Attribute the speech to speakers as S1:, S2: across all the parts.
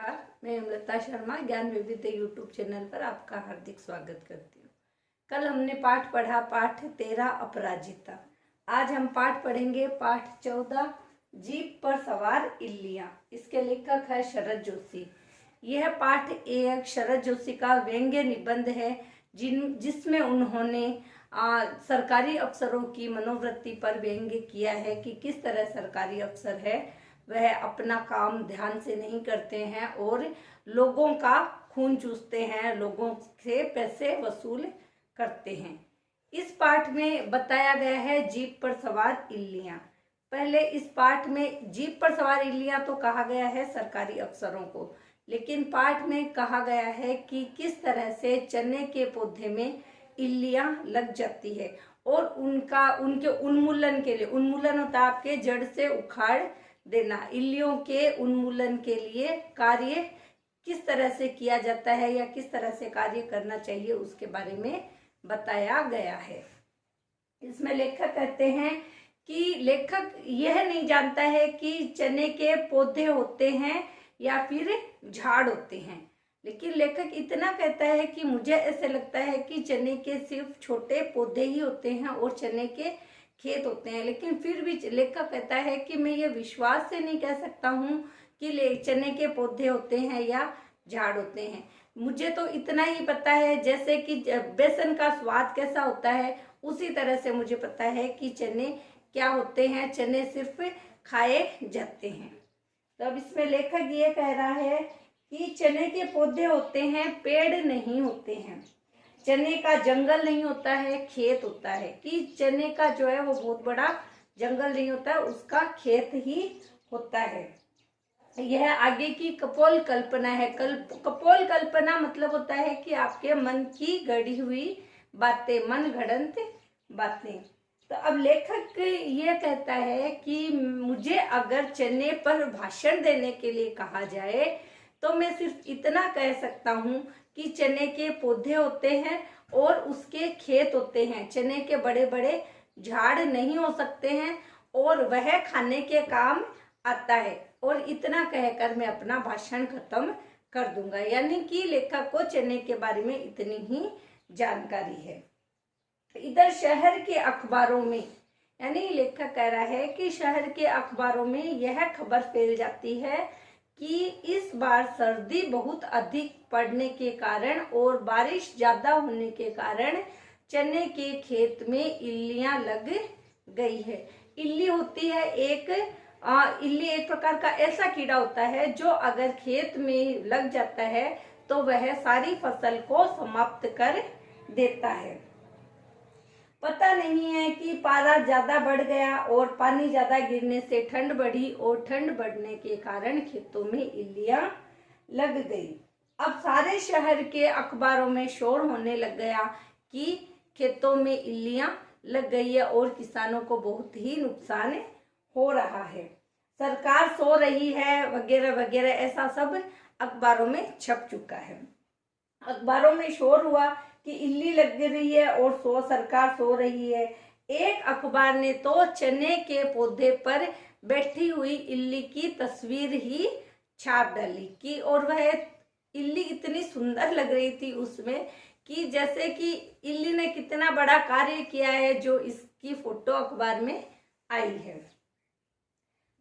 S1: नमस्कार, मैं अमृता शर्मा ज्ञान विविध यूट्यूब चैनल पर आपका हार्दिक स्वागत करती हूँ। कल हमने पाठ पढ़ा पाठ 13 अपराजिता। आज हम पाठ पढ़ेंगे पाठ 14 जीप पर सवार इल्लियाँ। इसके लेखक है शरद जोशी। यह पाठ एक शरद जोशी का व्यंग्य निबंध है जिसमें उन्होंने सरकारी अफसरों की मनोवृत्ति पर व्यंग्य किया है कि किस तरह सरकारी अफसर है वह अपना काम ध्यान से नहीं करते हैं और लोगों का खून चूसते हैं, लोगों से पैसे वसूल करते हैं। इस पाठ में बताया गया है जीप पर सवार इल्लियाँ। पहले इस पाठ में जीप पर सवार इल्लियाँ तो कहा गया है सरकारी अफसरों को, लेकिन पाठ में कहा गया है कि किस तरह से चने के पौधे में इल्लियाँ लग जाती है और उनके उन्मूलन के लिए, उन्मूलन होता है आपके जड़ से उखाड़ देना, इल्लियों के उन्मूलन के लिए कार्य किस तरह से किया जाता है या किस तरह से कार्य करना चाहिए उसके बारे में बताया गया है। इसमें लेखक कहते हैं कि लेखक यह नहीं जानता है कि चने के पौधे होते हैं या फिर झाड़ होते हैं, लेकिन लेखक इतना कहता है कि मुझे ऐसे लगता है कि चने के सिर्फ छोटे पौधे ही होते हैं और चने के खेत होते हैं। लेकिन फिर भी लेखक कहता है कि मैं ये विश्वास से नहीं कह सकता हूँ कि चने के पौधे होते हैं या झाड़ होते हैं। मुझे तो इतना ही पता है जैसे कि बेसन का स्वाद कैसा होता है उसी तरह से मुझे पता है कि चने क्या होते हैं, चने सिर्फ खाए जाते हैं। तो अब इसमें लेखक ये कह रहा है कि चने के पौधे होते हैं, पेड़ नहीं होते हैं। चने का जंगल नहीं होता है, खेत होता है। कि चने का जो है वो बहुत बड़ा जंगल नहीं होता है, उसका खेत ही होता है। यह आगे की कपोल कल्पना है। कपोल कल्पना मतलब होता है कि आपके मन की गढ़ी हुई बातें, मन गढ़ंत बातें। तो अब लेखक ये कहता है कि मुझे अगर चने पर भाषण देने के लिए कहा जाए तो मैं सिर्फ इतना कह सकता हूँ कि चने के पौधे होते हैं और उसके खेत होते हैं। चने के बड़े बड़े झाड़ नहीं हो सकते हैं और वह खाने के काम आता है। और इतना कहकर मैं अपना भाषण खत्म कर दूंगा। यानी कि लेखक को चने के बारे में इतनी ही जानकारी है। इधर शहर के अखबारों में, यानी लेखक कह रहा है कि शहर के अखबारों में यह खबर फैल जाती है कि इस बार सर्दी बहुत अधिक पड़ने के कारण और बारिश ज्यादा होने के कारण चने के खेत में इल्लियां लग गई है। इल्ली होती है इल्ली एक प्रकार का ऐसा कीड़ा होता है जो अगर खेत में लग जाता है तो वह सारी फसल को समाप्त कर देता है। पता नहीं है कि पारा ज्यादा बढ़ गया और पानी ज्यादा गिरने से ठंड बढ़ी और ठंड बढ़ने के कारण खेतों में इल्लियां लग गई। अब सारे शहर के अखबारों में शोर होने लग गया कि खेतों में इल्लियां लग गई है और किसानों को बहुत ही नुकसान हो रहा है, सरकार सो रही है वगैरह वगैरह, ऐसा सब अखबारों में छप चुका है। अखबारों में शोर हुआ कि इल्ली लग रही है और सरकार सो रही है। एक अखबार ने तो चने के पौधे पर बैठी हुई इल्ली की तस्वीर ही छाप डाली कि और वह इल्ली इतनी सुंदर लग रही थी उसमें कि जैसे कि इल्ली ने कितना बड़ा कार्य किया है जो इसकी फोटो अखबार में आई है।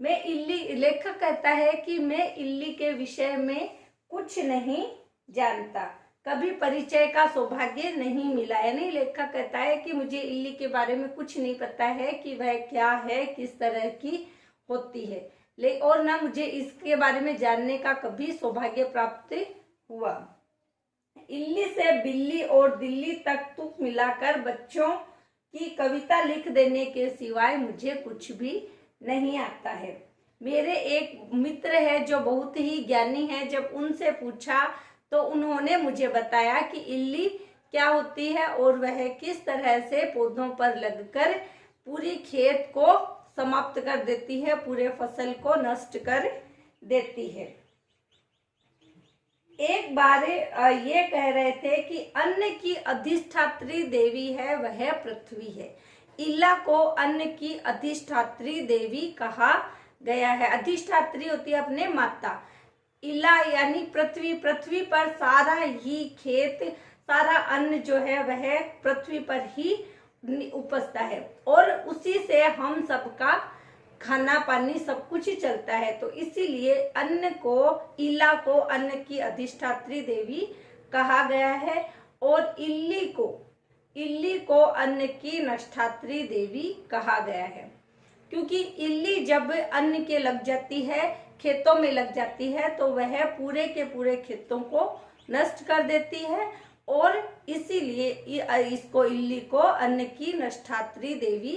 S1: लेखक कहता है कि मैं इल्ली के विषय में कुछ नहीं जानता, कभी परिचय का सौभाग्य नहीं मिला। यानी लेखक कहता है कि मुझे इल्ली के बारे में कुछ नहीं पता है कि वह क्या है, किस तरह की होती है, और ना मुझे इसके बारे में जानने का कभी सौभाग्य प्राप्त हुआ। इल्ली से बिल्ली और दिल्ली तक तुक मिलाकर बच्चों की कविता लिख देने के सिवाय मुझे कुछ भी नहीं आता है। मेरे एक मित्र है जो बहुत ही ज्ञानी है, जब उनसे पूछा तो उन्होंने मुझे बताया कि इल्ली क्या होती है और वह किस तरह से पौधों पर लगकर पूरी खेत को समाप्त कर देती है, पूरे फसल को नष्ट कर देती है। एक बार ये कह रहे थे कि अन्न की अधिष्ठात्री देवी है वह पृथ्वी है। इल्ला को अन्न की अधिष्ठात्री देवी कहा गया है। अधिष्ठात्री होती है अपने माता, इला यानी पृथ्वी, पृथ्वी पर सारा ही खेत, सारा अन्न जो है वह पृथ्वी पर ही उपजता है और उसी से हम सबका खाना पानी सब कुछ ही चलता है। तो इसीलिए अन्न को, इला को अन्न की अधिष्ठात्री देवी कहा गया है और इल्ली को अन्न की नष्टात्री देवी कहा गया है। क्योंकि इल्ली जब अन्न के लग जाती है, खेतों में लग जाती है, तो वह पूरे के पूरे खेतों को नष्ट कर देती है और इसीलिए इसको, इल्ली को अन्न की नष्टात्री देवी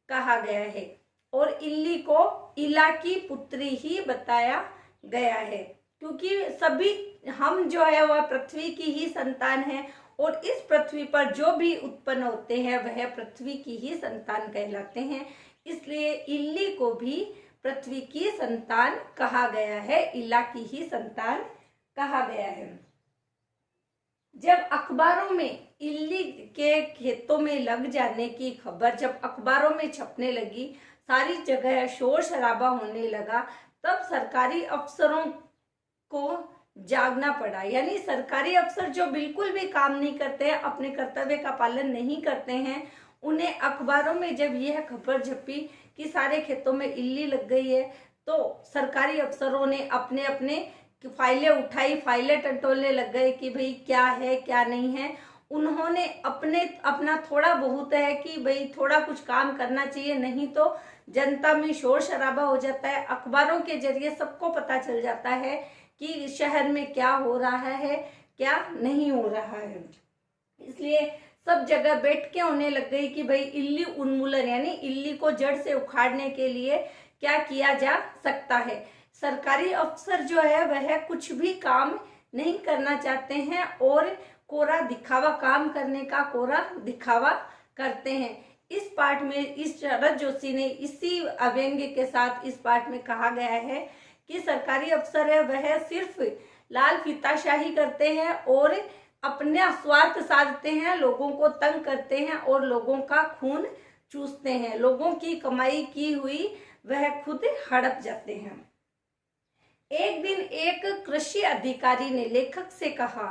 S1: कहा गया है और इल्ली को इला की पुत्री ही बताया गया है। क्योंकि सभी हम जो है वह पृथ्वी की ही संतान है और इस पृथ्वी पर जो भी उत्पन्न होते हैं वह पृथ्वी की ही संतान कहलाते हैं। इसलिए इल्ली को भी पृथ्वी की संतान कहा गया है, इला की ही संतान कहा गया है। जब अखबारों में इल्ली के खेतों में लग जाने की खबर जब अखबारों में छपने लगी, सारी जगह शोर शराबा होने लगा, तब सरकारी अफसरों को जागना पड़ा। यानी सरकारी अफसर जो बिल्कुल भी काम नहीं करते हैं, अपने कर्तव्य का पालन नहीं करते हैं, उन्हें अखबारों में जब यह खबर छपी कि सारे खेतों में इल्ली लग गई है, तो सरकारी अफसरों ने अपने अपने फाइलें उठाई, फाइलें टटोलने लग गए कि भाई क्या है क्या नहीं है। उन्होंने अपना थोड़ा बहुत है कि भाई थोड़ा कुछ काम करना चाहिए, नहीं तो जनता में शोर शराबा हो जाता है। अखबारों के जरिए सबको पता चल जाता है कि शहर में क्या हो रहा है क्या नहीं हो रहा है। इसलिए सब जगह बैठ के होने लग गई कि भाई इल्ली उन्मूलन यानी इल्ली को जड़ से उखाड़ने के लिए क्या किया जा सकता है। सरकारी अफसर जो है वह कुछ भी काम नहीं करना चाहते हैं और कोरा दिखावा, काम करने का कोरा दिखावा करते हैं। इस पाठ में इस शरद जोशी ने इसी अव्यंग्य के साथ इस पाठ में कहा गया है कि सरकारी अफसर है वह सिर्फ लाल फीताशाही करते हैं और अपने स्वार्थ साधते हैं, लोगों को तंग करते हैं और लोगों का खून चूसते हैं, लोगों की कमाई की हुई वह खुद हड़प जाते हैं। एक दिन एक कृषि अधिकारी ने लेखक से कहा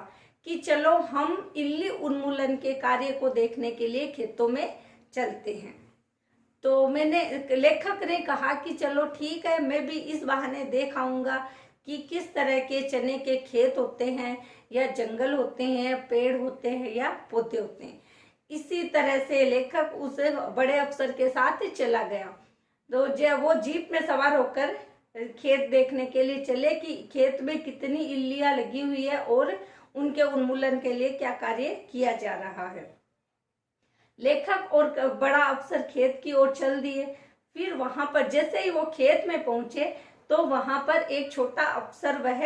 S1: कि चलो हम इल्ली उन्मूलन के कार्य को देखने के लिए खेतों में चलते हैं। तो लेखक ने कहा कि चलो ठीक है, मैं भी इस बहाने देख आऊंगा कि किस तरह के चने के खेत होते हैं या जंगल होते हैं, पेड़ होते हैं या पौधे होते हैं। इसी तरह से लेखक उस बड़े अफसर के साथ चला गया। तो जब वो जीप में सवार होकर खेत देखने के लिए चले कि खेत में कितनी इल्लियां लगी हुई है और उनके उन्मूलन के लिए क्या कार्य किया जा रहा है। लेखक और बड़ा अफसर खेत की ओर चल दिए। फिर वहां पर जैसे ही वो खेत में पहुंचे तो वहां पर एक छोटा अफसर वह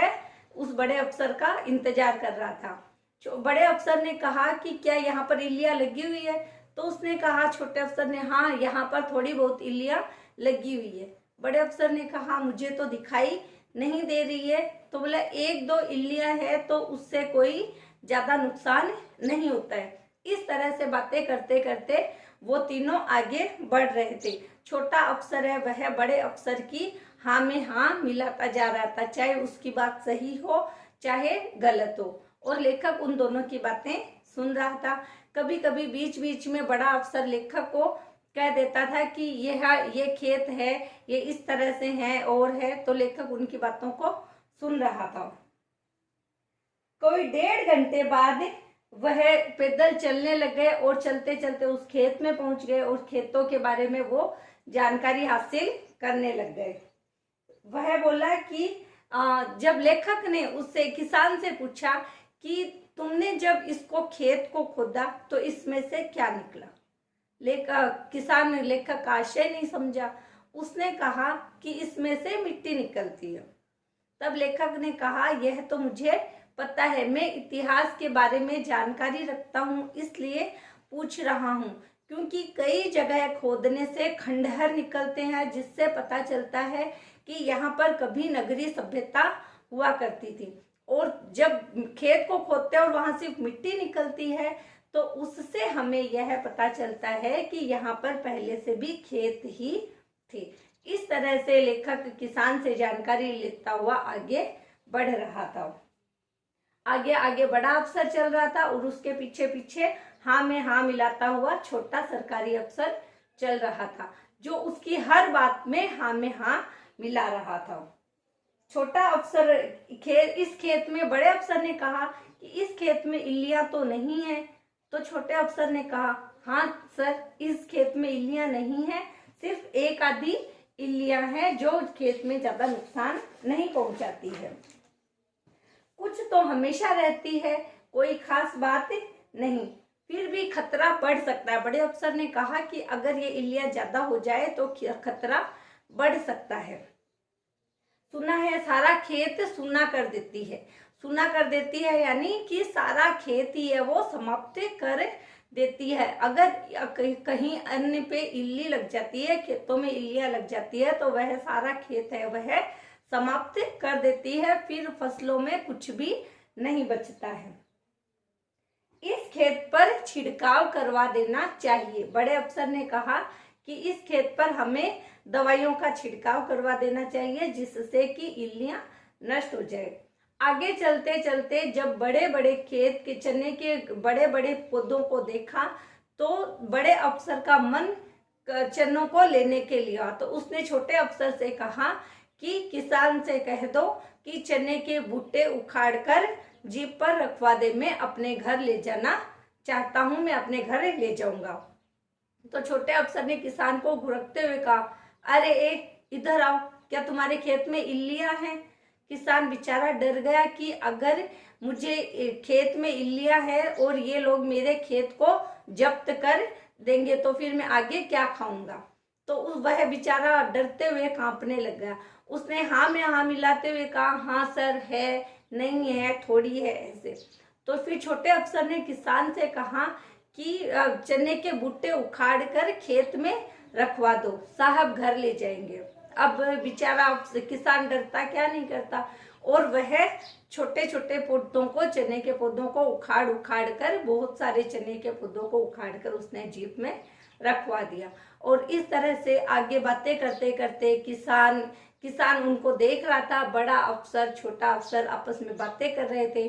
S1: उस बड़े अफसर का इंतजार कर रहा था। बड़े अफसर ने कहा कि क्या यहाँ पर इल्लियां लगी हुई है? तो उसने कहा, छोटे अफसर ने, हाँ यहाँ पर थोड़ी बहुत इल्लियां लगी हुई है। बड़े अफसर ने कहा मुझे तो दिखाई नहीं दे रही है। तो बोला एक दो इल्लियां है तो उससे कोई ज्यादा नुकसान नहीं होता है। इस तरह से बातें करते करते वो तीनों आगे बढ़ रहे थे। छोटा अफसर है वह बड़े अफसर की हाँ में हाँ मिलाता जा रहा था, चाहे उसकी बात सही हो चाहे गलत हो, और लेखक उन दोनों की बातें सुन रहा था। कभी कभी बीच बीच में बड़ा अफसर लेखक को कह देता था कि ये खेत है, ये इस तरह से है और है, तो लेखक उनकी बातों को सुन रहा था। कोई 1.5 घंटे बाद वह पैदल चलने लग गए और चलते चलते उस खेत में पहुंच गए और खेतों के बारे में वो जानकारी हासिल करने लग गए। वह बोला कि जब लेखक ने उससे किसान से पूछा कि तुमने जब इसको खेत को खोदा तो इसमें से क्या निकला? किसान ने लेखक का आशय नहीं समझा। उसने कहा कि इसमें से मिट्टी निकलती है। तब लेखक ने कहा यह तो मुझे पता है, मैं इतिहास के बारे में जानकारी रखता हूँ इसलिए पूछ रहा हूँ, क्योंकि कई जगह खोदने से खंडहर निकलते हैं जिससे पता चलता है कि यहाँ पर कभी नगरीय सभ्यता हुआ करती थी। और जब खेत को खोदते हैं और वहां से मिट्टी निकलती है तो उससे हमें यह पता चलता है कि यहाँ पर पहले से भी खेत ही थे। इस तरह से लेखक किसान से जानकारी लेता हुआ आगे बढ़ रहा था। आगे आगे बड़ा अफसर चल रहा था और उसके पीछे पीछे हाँ में हाँ मिलाता हुआ छोटा सरकारी अफसर चल रहा था, जो उसकी हर बात में हाँ मिला रहा था। छोटा अफसर इस खेत में, बड़े अफसर ने कहा कि इस खेत में इल्लियां तो नहीं है। तो छोटे अफसर ने कहा, हाँ सर, इस खेत में इल्लियां नहीं है, सिर्फ एक आधी इल्लियां हैं जो खेत में ज्यादा नुकसान नहीं पहुंचाती है। कुछ तो हमेशा रहती है, कोई खास बात नहीं, फिर भी खतरा बढ़ सकता है। बड़े अफसर ने कहा कि अगर ये इल्लियां ज्यादा हो जाए तो खतरा बढ़ सकता है। सुना है सारा खेत सूना कर देती है। सूना कर देती है यानी कि सारा खेत ही है वो समाप्त कर देती है। अगर कहीं अन्य पे इल्ली लग जाती है, खेतों में इल्लियां लग जाती है, तो वह सारा खेत है वह समाप्त कर देती है, फिर फसलों में कुछ भी नहीं बचता है। इस खेत पर छिड़काव करवा देना चाहिए। बड़े अफसर ने कहा कि इस खेत पर हमें दवाइयों का छिड़काव करवा देना चाहिए जिससे कि इल्लियां नष्ट हो जाए। आगे चलते चलते जब बड़े बड़े खेत के चने के बड़े बड़े पौधों को देखा तो बड़े अफसर का मन चनों को लेने के लिए हुआ। तो उसने छोटे अफसर से कहा कि किसान से कह दो कि चने के बूटे उखाड़कर जीप पर रखवा दे, मैं अपने घर ले जाना चाहता हूं, मैं अपने घर ले जाऊंगा। तो छोटे अफसर ने किसान को घुरकते हुए कहा, अरे इधर आओ, क्या तुम्हारे खेत में इल्लियां हैं? किसान बेचारा डर गया कि अगर मुझे खेत में इल्लियां हैं और ये लोग मेरे खेत को जब्त कर देंगे तो फिर मैं आगे क्या खाऊंगा। तो वह बेचारा डरते हुए कांपने लग गया। उसने हाँ में हाँ मिलाते हुए कहा, हाँ सर, है, नहीं है, थोड़ी है, ऐसे। तो फिर छोटे अफसर ने किसान से कहा कि चने के बूटे उखाड़ कर खेत में रखवा दो, साहब घर ले जाएंगे। अब बेचारा किसान डरता क्या नहीं करता, और वह छोटे छोटे पौधों को, चने के पौधों को उखाड़ कर, बहुत सारे चने के पौधों को उखाड़ कर उसने जीप में रखवा दिया। और इस तरह से आगे बातें करते करते किसान उनको देख रहा था। बड़ा अफसर छोटा अफसर आपस में बातें कर रहे थे।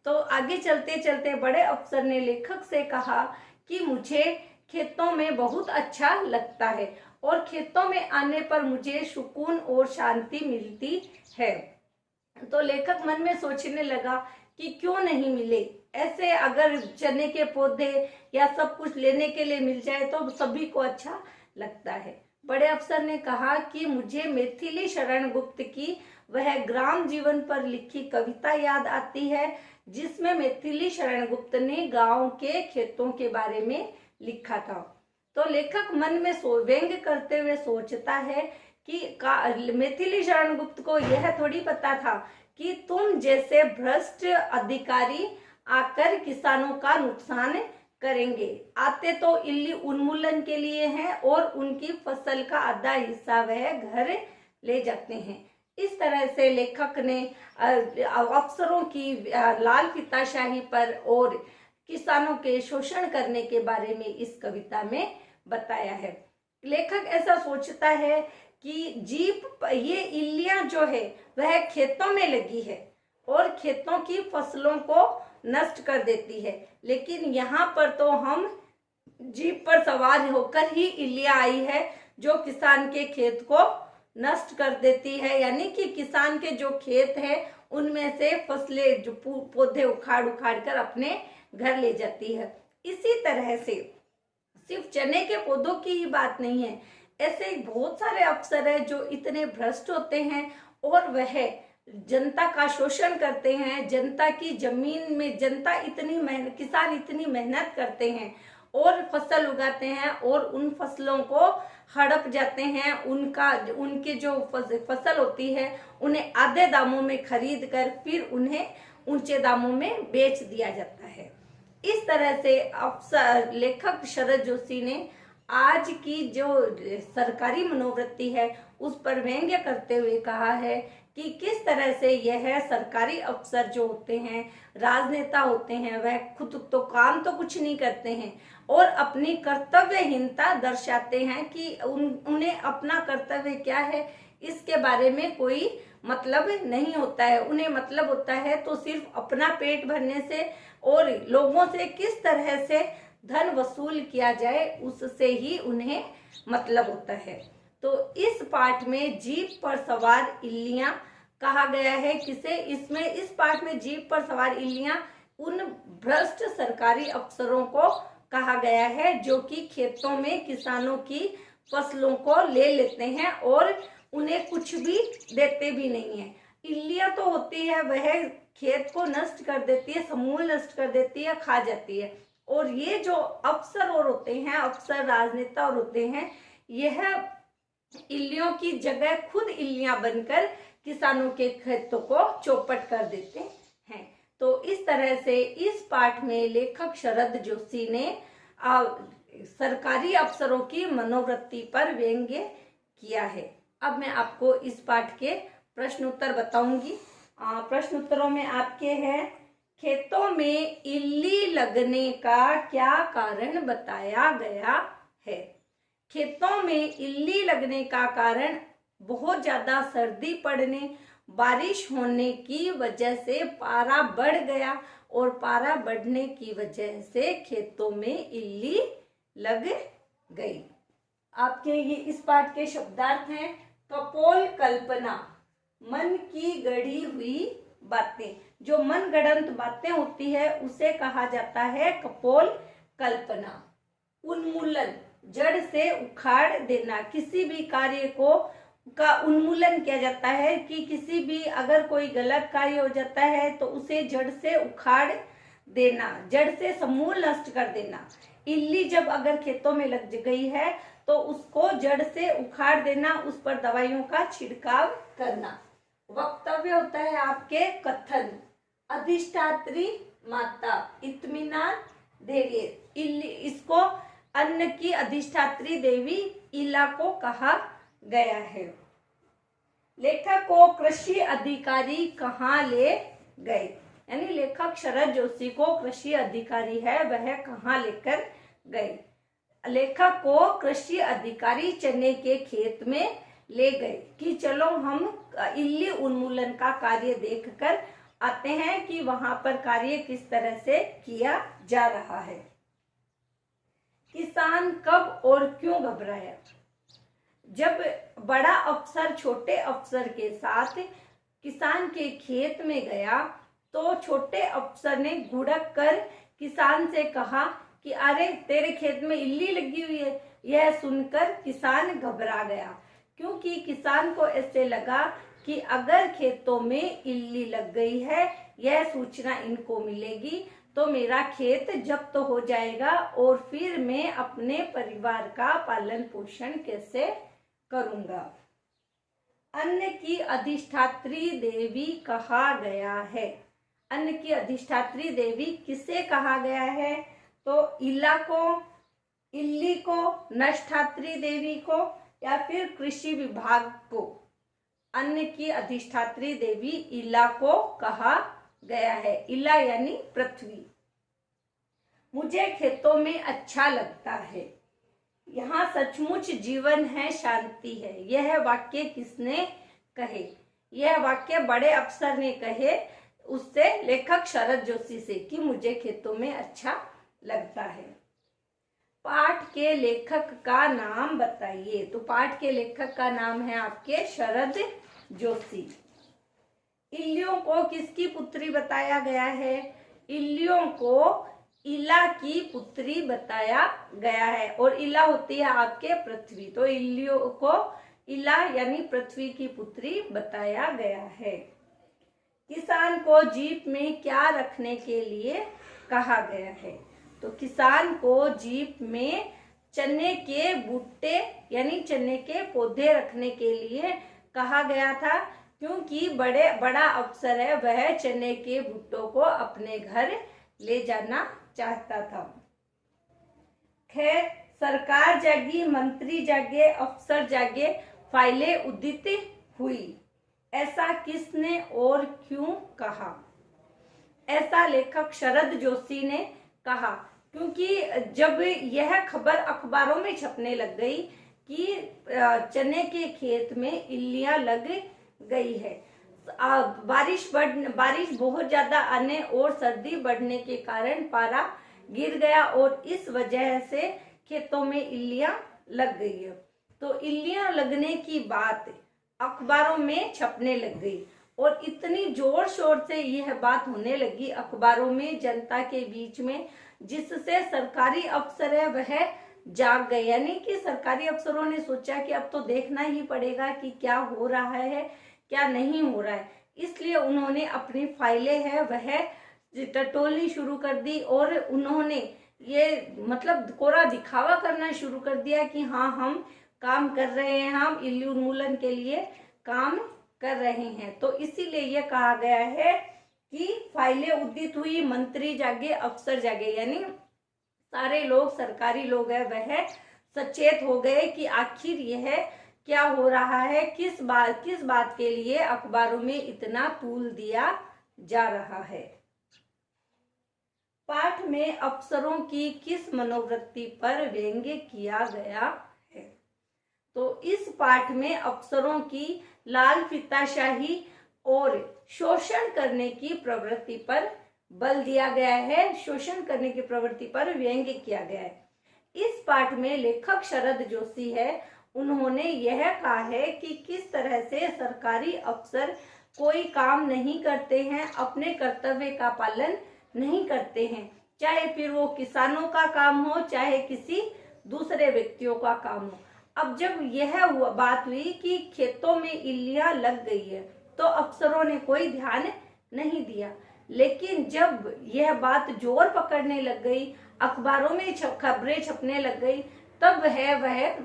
S1: तो आगे चलते चलते बड़े अफसर ने लेखक से कहा कि मुझे खेतों में बहुत अच्छा लगता है और खेतों में आने पर मुझे सुकून और शांति मिलती है। तो लेखक मन में सोचने लगा कि क्यों नहीं मिले, ऐसे अगर चने के पौधे या सब कुछ लेने के लिए मिल जाए तो सभी को अच्छा लगता है। बड़े अफसर ने कहा कि मुझे मैथिली शरण गुप्त की वह ग्राम जीवन पर लिखी कविता याद आती है जिसमें मैथिली शरण गुप्त ने गांव के खेतों के बारे में लिखा था। तो लेखक मन में व्यंग करते हुए सोचता है कि मैथिली शरण गुप्त को यह थोड़ी पता था कि तुम जैसे भ्रष्ट अधिकारी आकर किसानों का नुकसान करेंगे। आते तो इल्ली उन्मूलन के लिए हैं और उनकी फसल का आधा हिस्सा वह घर ले जाते हैं। इस तरह से लेखक ने अफसरों की लाल फीताशाही पर और किसानों के शोषण करने के बारे में इस कविता में बताया है। लेखक ऐसा सोचता है कि ये इल्लियां जो है वह खेतों में लगी है और खेतों की फसलों को नष्ट कर देती है, लेकिन यहाँ पर तो हम जीप पर सवार होकर ही इल्लियां आई है जो किसान के खेत को नष्ट कर देती है, यानी कि किसान के जो खेत है उनमें से फसलें जो पौधे उखाड़ कर अपने घर ले जाती है। इसी तरह से सिर्फ चने के पौधों की ही बात नहीं है, ऐसे बहुत सारे अफसर हैं जो इतने भ्रष्ट होते हैं और वह जनता का शोषण करते हैं। जनता की जमीन में किसान इतनी मेहनत करते हैं और फसल उगाते हैं और उन फसलों को हड़प जाते हैं। उनके जो फसल होती है उन्हें आधे दामों में खरीद कर फिर उन्हें ऊंचे दामों में बेच दिया जाता है। इस तरह से अफसर लेखक शरद जोशी ने आज की जो सरकारी मनोवृत्ति है उस पर व्यंग्य करते हुए कहा है कि किस तरह से यह सरकारी अफसर जो होते हैं, राजनेता होते हैं, वह खुद तो काम तो कुछ नहीं करते हैं और अपनी कर्तव्यहीनता दर्शाते हैं कि उन्हें अपना कर्तव्य क्या है इसके बारे में कोई मतलब नहीं होता है। उन्हें मतलब होता है तो सिर्फ अपना पेट भरने से और लोगों से किस तरह से धन वसूल किया जाए उससे ही उन्हें मतलब होता है। तो इस पाठ में जीप पर सवार इल्लियां कहा गया है किसे? इस पाठ में जीप पर सवार इल्लियां उन भ्रष्ट सरकारी अफसरों को कहा गया है जो कि खेतों में किसानों की फसलों को ले लेते हैं और उन्हें कुछ भी देते भी नहीं है। इल्लियां तो होती है वह खेत को नष्ट कर देती है, समूल नष्ट कर देती है, खा जाती है। और ये जो अफसर और होते हैं, अफसर राजनेता और होते हैं, यह इल्लियों की जगह खुद इल्लियां बनकर किसानों के खेतों को चौपट कर देते हैं। तो इस तरह से इस पाठ में लेखक शरद जोशी ने सरकारी अफसरों की मनोवृत्ति पर व्यंग्य किया है। अब मैं आपको इस पाठ के प्रश्न उत्तर बताऊंगी। प्रश्न उत्तरों में आपके हैं, खेतों में इल्ली लगने का क्या कारण बताया गया है? खेतों में इल्ली लगने का कारण बहुत ज्यादा सर्दी पड़ने, बारिश होने की वजह से पारा बढ़ गया और पारा बढ़ने की वजह से खेतों में इल्ली लग गई। आपके ये इस पाठ के शब्दार्थ हैं, कपोल कल्पना, मन की गढ़ी हुई बातें। जो मन गढ़ंत बातें होती है उसे कहा जाता है कपोल कल्पना। उन्मूलन, जड़ से उखाड़ देना, किसी भी कार्य को का उन्मूलन किया जाता है कि किसी भी अगर कोई गलत कार्य हो जाता है तो उसे जड़ से उखाड़ देना, जड़ से समूल नष्ट कर देना। इल्ली जब अगर खेतों में लग गई है तो उसको जड़ से उखाड़ देना, उस पर दवाइयों का छिड़काव करना। वक्तव्य होता है आपके कथन, अधिष्ठात्री माता, इत्मीनान, धैर्य। इसको अन्न की अधिष्ठात्री देवी इला को कहा गया है। लेखक को कृषि अधिकारी कहाँ ले गए? यानी लेखक शरद जोशी को कृषि अधिकारी है वह कहाँ लेकर गए? लेखक को कृषि अधिकारी चने के खेत में ले गए कि चलो हम इल्ली उन्मूलन का कार्य देखकर आते हैं कि वहां पर कार्य किस तरह से किया जा रहा है। किसान कब और क्यों घबराया? जब बड़ा अफसर छोटे अफसर के साथ किसान के खेत में गया तो छोटे अफसर ने घुड़क कर किसान से कहा कि अरे तेरे खेत में इल्ली लगी हुई है। यह सुनकर किसान घबरा गया क्योंकि किसान को ऐसे लगा कि अगर खेतों में इल्ली लग गई है, यह सूचना इनको मिलेगी तो मेरा खेत जब्त हो जाएगा और फिर मैं अपने परिवार का पालन पोषण कैसे करूंगा। अन्न की अधिष्ठात्री देवी कहा गया है। अन्न की अधिष्ठात्री देवी किसे कहा गया है? तो इला को, इल्ली को, नष्ठात्री देवी को या फिर कृषि विभाग को। अन्न की अधिष्ठात्री देवी इला को कहा गया है। इला यानी पृथ्वी। मुझे खेतों में अच्छा लगता है, यहाँ सचमुच जीवन है, शांति है। यह वाक्य किसने कहे? यह वाक्य बड़े अफसर ने कहे, उससे लेखक शरद जोशी से कि मुझे खेतों में अच्छा लगता है। पाठ के लेखक का नाम बताइए। तो पाठ के लेखक का नाम है आपके शरद जोशी। इल्लियों को किसकी पुत्री बताया गया है? इल्लियों को इला की पुत्री बताया गया है और इला होती है आपके पृथ्वी। तो इल्लियों को इला यानी पृथ्वी की पुत्री बताया गया है। किसान को जीप में क्या रखने के लिए कहा गया है? तो किसान को जीप में चने के बूटे यानी चने के पौधे रखने के लिए कहा गया था क्योंकि बड़ा अफसर है वह चने के भुट्टों को अपने घर ले जाना चाहता था। खैर, सरकार जागी, मंत्री जागे, अफसर जागे, फाइलें उदित हुई। ऐसा किसने और क्यों कहा? ऐसा लेखक शरद जोशी ने कहा क्योंकि जब यह खबर अखबारों में छपने लग गई कि चने के खेत में इल्लियां लग गई है बारिश बहुत ज्यादा आने और सर्दी बढ़ने के कारण पारा गिर गया और इस वजह से खेतों में इल्लियां लग गई है। तो इल्लियां लगने की बात अखबारों में छपने लग गई और इतनी जोर शोर से यह बात होने लगी अखबारों में, जनता के बीच में, जिससे सरकारी अफसर है वह जाग गए। यानी कि सरकारी अफसरों ने सोचा कि अब तो देखना ही पड़ेगा कि क्या हो रहा है क्या नहीं हो रहा है, इसलिए उन्होंने अपनी फाइलें है वह टटोलनी शुरू कर दी और उन्होंने ये मतलब कोरा दिखावा करना शुरू कर दिया कि हाँ हम काम कर रहे हैं, हम इल्ली उन्मूलन के लिए काम कर रहे हैं। तो इसीलिए यह कहा गया है कि फाइलें उदित हुई, मंत्री जागे, अफसर जागे, यानी सारे लोग, सरकारी लोग है वह सचेत हो गए कि आखिर यह क्या हो रहा है, किस बात के लिए अखबारों में इतना तूल दिया जा रहा है। पाठ में अफसरों की किस मनोवृत्ति पर व्यंग्य किया गया है? तो इस पाठ में अफसरों की लाल फीताशाही और शोषण करने की प्रवृत्ति पर बल दिया गया है, शोषण करने की प्रवृत्ति पर व्यंग्य किया गया है। इस पाठ में लेखक शरद जोशी है, उन्होंने यह कहा है कि किस तरह से सरकारी अफसर कोई काम नहीं करते हैं, अपने कर्तव्य का पालन नहीं करते हैं, चाहे फिर वो किसानों का काम हो चाहे किसी दूसरे व्यक्तियों का काम हो। अब जब यह बात हुई कि खेतों में इल्लियां लग गई है तो अफसरों ने कोई ध्यान नहीं दिया, लेकिन जब यह बात जोर पकड़ने लग गई, अखबारों में खबरें छपने लग गई, तब वह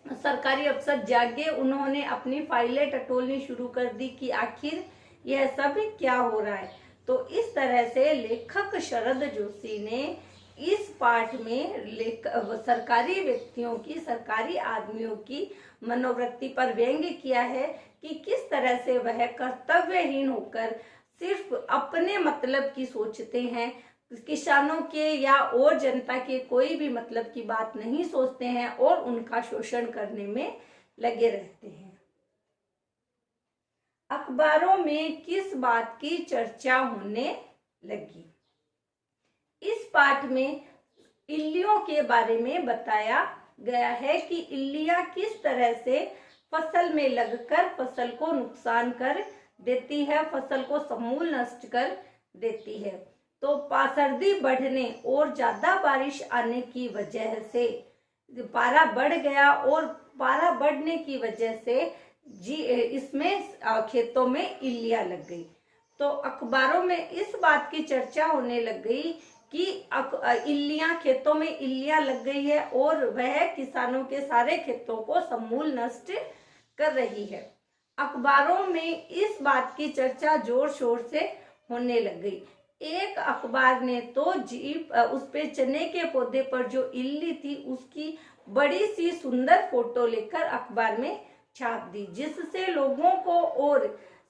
S1: सरकारी अफसर जागे, उन्होंने अपनी फाइलें टटोलनी शुरू कर दी कि आखिर यह सब क्या हो रहा है। तो इस तरह से लेखक शरद जोशी ने इस पाठ में सरकारी व्यक्तियों की, सरकारी आदमियों की मनोवृत्ति पर व्यंग्य किया है कि किस तरह से वह कर्तव्यहीन होकर सिर्फ अपने मतलब की सोचते हैं, किसानों के या और जनता के कोई भी मतलब की बात नहीं सोचते हैं और उनका शोषण करने में लगे रहते हैं। अखबारों में किस बात की चर्चा होने लगी? इस पाठ में इल्लियों के बारे में बताया गया है कि इल्लियां किस तरह से फसल में लगकर फसल को नुकसान कर देती है, फसल को समूल नष्ट कर देती है। तो सर्दी बढ़ने और ज्यादा बारिश आने की वजह से पारा बढ़ गया और पारा बढ़ने की वजह से इसमें खेतों में इल्लियां लग गई। तो अखबारों में इस बात की चर्चा होने लग गई कि इल्लियां, खेतों में इल्लियां लग गई है और वह किसानों के सारे खेतों को समूल नष्ट कर रही है। अखबारों में इस बात की चर्चा जोर शोर से होने लग गई। एक अखबार ने तो उस पे चने के पौधे पर जो इल्ली थी उसकी बड़ी सी सुंदर फोटो लेकर अखबार में छाप दी, जिससे लोगों को और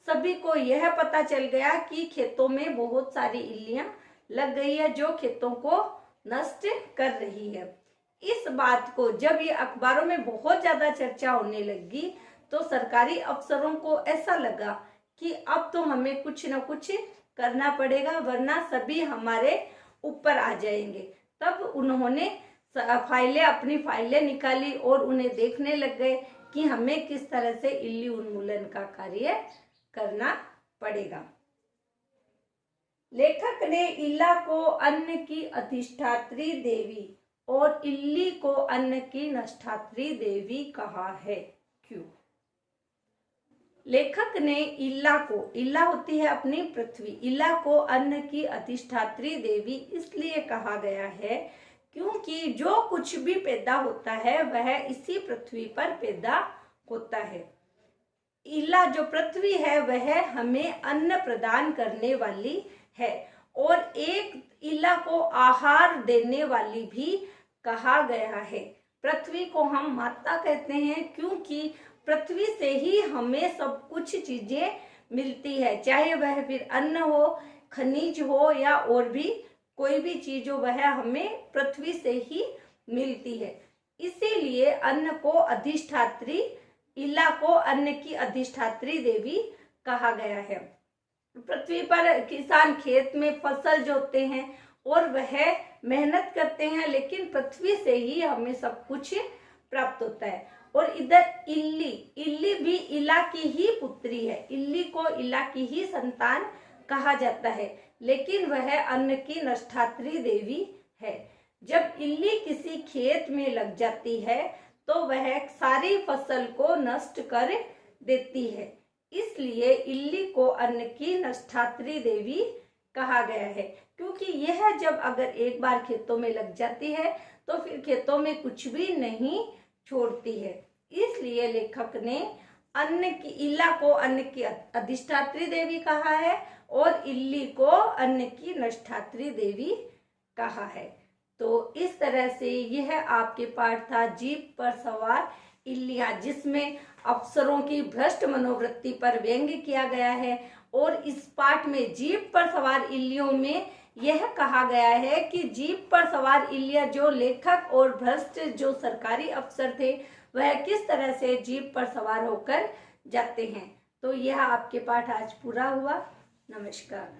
S1: सभी को यह पता चल गया कि खेतों में बहुत सारी इल्लियां लग गई है जो खेतों को नष्ट कर रही है। इस बात को जब ये अखबारों में बहुत ज्यादा चर्चा होने लगी तो सरकारी अफसरों को ऐसा लगा कि अब तो हमें कुछ न कुछ करना पड़ेगा वरना सभी हमारे ऊपर आ जाएंगे। तब उन्होंने अपनी फाइलें निकाली और उन्हें देखने लग गए कि हमें किस तरह से इल्ली उन्मूलन का कार्य करना पड़ेगा। लेखक ने इल्ला को अन्न की अधिष्ठात्री देवी और इल्ली को अन्न की नष्टात्री देवी कहा है, क्यों? लेखक ने इल्ला होती है अपनी पृथ्वी, इल्ला को अन्न की अधिष्ठात्री देवी इसलिए कहा गया है क्योंकि जो कुछ भी पैदा होता है वह इसी पृथ्वी पर पैदा होता है। इल्ला जो पृथ्वी है वह हमें अन्न प्रदान करने वाली है और एक इल्ला को आहार देने वाली भी कहा गया है। पृथ्वी को हम माता कहते हैं क्योंकि पृथ्वी से ही हमें सब कुछ चीजें मिलती है, चाहे वह फिर अन्न हो, खनिज हो या और भी कोई भी चीज हो, वह हमें पृथ्वी से ही मिलती है। इसीलिए अन्न को अधिष्ठात्री, इल्ला को अन्न की अधिष्ठात्री देवी कहा गया है। पृथ्वी पर किसान खेत में फसल जोतते हैं और वह मेहनत करते हैं, लेकिन पृथ्वी से ही हमें सब कुछ प्राप्त होता है। और इधर इल्ली, इल्ली भी इला की ही पुत्री है, इल्ली को इला की ही संतान कहा जाता है, लेकिन वह अन्न की नष्टात्री देवी है। जब इल्ली किसी खेत में लग जाती है तो वह सारी फसल को नष्ट कर देती है, इसलिए इल्ली को अन्न की नष्टात्री देवी कहा गया है। क्योंकि यह जब अगर एक बार खेतों में लग जाती है तो फिर खेतों में कुछ भी नहीं छोड़ती है, इसलिए लेखक ने अन्न की इला को अन्न की अधिष्ठात्री देवी कहा है और इल्ली को अन्न की नष्टात्री देवी कहा है। तो इस तरह से यह आपके पाठ था जीप पर सवार इल्लियां, जिसमें अफसरों की भ्रष्ट मनोवृत्ति पर व्यंग्य किया गया है। और इस पाठ में जीप पर सवार इल्लियों में यह कहा गया है कि जीप पर सवार इल्लियां जो लेखक और भ्रष्ट जो सरकारी अफसर थे वह किस तरह से जीप पर सवार होकर जाते हैं। तो यह आपके पाठ आज पूरा हुआ। नमस्कार।